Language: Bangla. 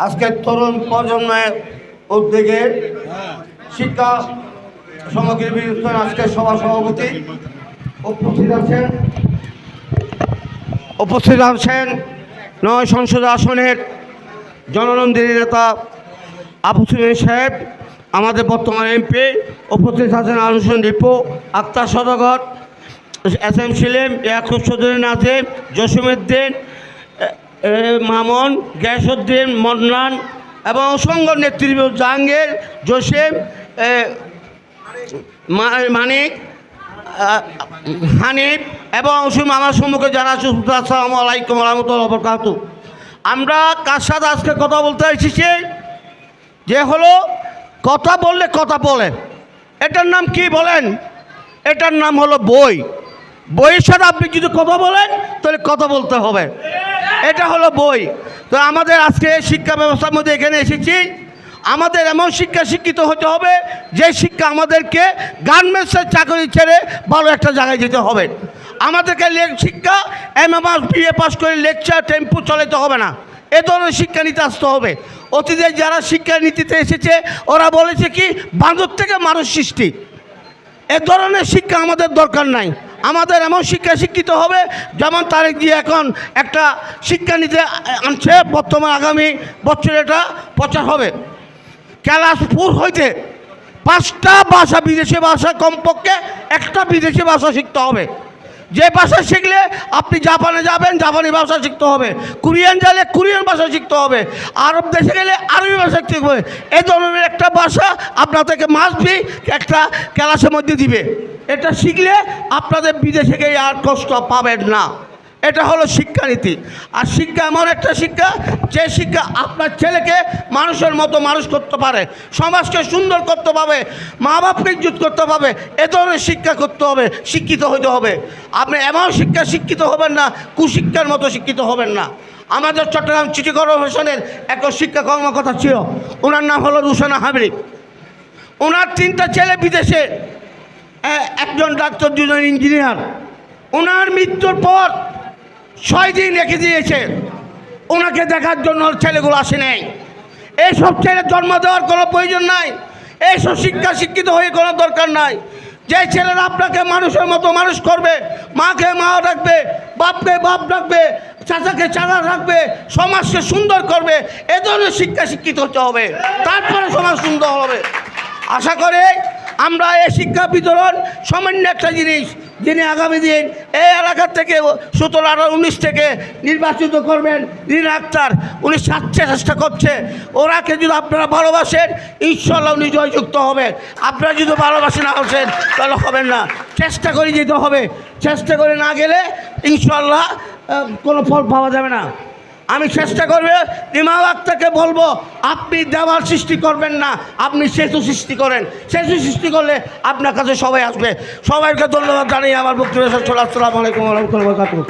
আজকের তরুণ প্রজন্মের উদ্যোগে শিক্ষা সামগ্রী বিতরণ আজকের সভা সভাপতি উপস্থিত আছেন ৯ সংসদ আসনের জননন্দিনী নেতা আবু সুফিয়ান সাহেব, আমাদের বর্তমান এমপি। উপস্থিত আছেন আনুষ্ঠান রিপু, আক্তার সদাগর, SM সেলিম, ইয়াকুব চৌধুরী, নাজিম, জসিমউদ্দিন, মামুন, গিয়াসউদ্দিন, মন্নান এবং অসংখ্য নেতৃবৃন্দ, জাহাঙ্গীর, জসিম, মানিক, হানিফ এবং আমার সম্মুখে যারা আছে। আসসালামু আলাইকুম রহমতুল্লাহ বরকাতুহু। আমরা কার সাথে আজকে কথা বলতে এসেছি যে হলো কথা বললে কথা বলেন, এটার নাম কি বলেন? এটার নাম হলো বই। বইয়ের সাথে আপনি যদি কথা বলেন তাহলে কথা বলতে হবে, এটা হলো বই। তো আমাদের আজকে শিক্ষা ব্যবস্থার মধ্যে এখানে এসেছি, আমাদের এমন শিক্ষিত হতে হবে যে শিক্ষা আমাদেরকে গার্মেন্টসের চাকরি ছেড়ে ভালো একটা জায়গায় যেতে হবে। আমাদেরকে শিক্ষা MA BA পাস করে লেকচার টেম্পু চালাতে হবে না, এ ধরনের শিক্ষা নিতে আসতে হবে। অতীতে যারা শিক্ষা নীতিতে এসেছে ওরা বলেছে কি বাঁদর থেকে মানুষ সৃষ্টি, এ ধরনের শিক্ষা আমাদের দরকার নাই। আমাদের এমন শিক্ষিত হবে যেমন তারেক জি এখন একটা শিক্ষানীতি আনছে, বর্তমান আগামী বছর এটা প্রচার হবে। ক্লাস 4 হইতে 5টা ভাষা, বিদেশি ভাষা কমপক্ষে একটা বিদেশি ভাষা শিখতে হবে। যে ভাষা শিখলে আপনি জাপানে যাবেন, জাপানি ভাষা শিখতে হবে। কোরিয়ান গেলে কোরিয়ান ভাষা শিখতে হবে। আরব দেশে গেলে আরবি ভাষা শিখতে হবে। এই ধরনের একটা ভাষা আপনাদেরকে মাসবি একটা ক্লাসের মধ্যে দিবে। এটা শিখলে আপনাদের বিদেশে গিয়ে আর কষ্ট পাবেন না। এটা হলো শিক্ষানীতি। আর শিক্ষা এমন একটা শিক্ষা যে শিক্ষা আপনার ছেলেকে মানুষের মতো মানুষ করতে পারে, সমাজকে সুন্দর করতে পারবে, মা বাপকে ইজ্জত করতে পারবে। এ ধরনের শিক্ষা করতে হবে, শিক্ষিত হতে হবে। আপনি এমন শিক্ষিত হবেন না, কুশিক্ষার মতো শিক্ষিত হবেন না। আমাদের চট্টগ্রাম সিটি কর্পোরেশনের এক শিক্ষা কর্মকর্তা ছিল, ওনার নাম হলো রুশানা হাবরি। ওনার 3টা ছেলে বিদেশে, একজন ডাক্তার, 2জন ইঞ্জিনিয়ার। ওনার মৃত্যুর পর 6 দিন রেখে দিয়েছে, ওনাকে দেখার জন্য ছেলেগুলো আসে নাই। এইসব ছেলে জন্ম দেওয়ার কোনো প্রয়োজন নাই, এইসব শিক্ষিত হয়ে কোনো দরকার নাই। যে ছেলেরা আপনাকে মানুষের মতো মানুষ করবে, মাকে মা রাখবে, বাপকে বাপ রাখবে, চাচাকে চাচা রাখবে, সমাজকে সুন্দর করবে, এ ধরনের শিক্ষিত হতে হবে, তারপরে সমাজ সুন্দর হবে। আশা করে আমরা এই শিক্ষা বিতরণ সামান্য একটা জিনিস, যিনি আগামী দিন এই এলাকার থেকে 17 18 19 থেকে নির্বাচিত করবেন রিনা আক্তার, উনি চেষ্টা করছে। ওরাকে যদি আপনারা ভালোবাসেন ইনশাল্লাহ উনি জয়যুক্ত হবেন। আপনারা যদি ভালোবাসে না আসেন তাহলে হবেন না। চেষ্টা করে যেতে হবে, চেষ্টা করে না গেলে ইনশাল্লাহ কোনো ফল পাওয়া যাবে না। আমি চেষ্টা করবে রিমা আক্তারকে বলবো, আপনি দেওয়াল সৃষ্টি করবেন না, আপনি সেতু সৃষ্টি করেন। সেতু সৃষ্টি করলে আপনার কাছে সবাই আসবে। সবাইকে ধন্যবাদ জানিয়ে আমার বক্তব্য শেষ হলো। আসসালামু আলাইকুম ওয়া রাহমাতুল্লাহি ওয়া বারাকাতুহু।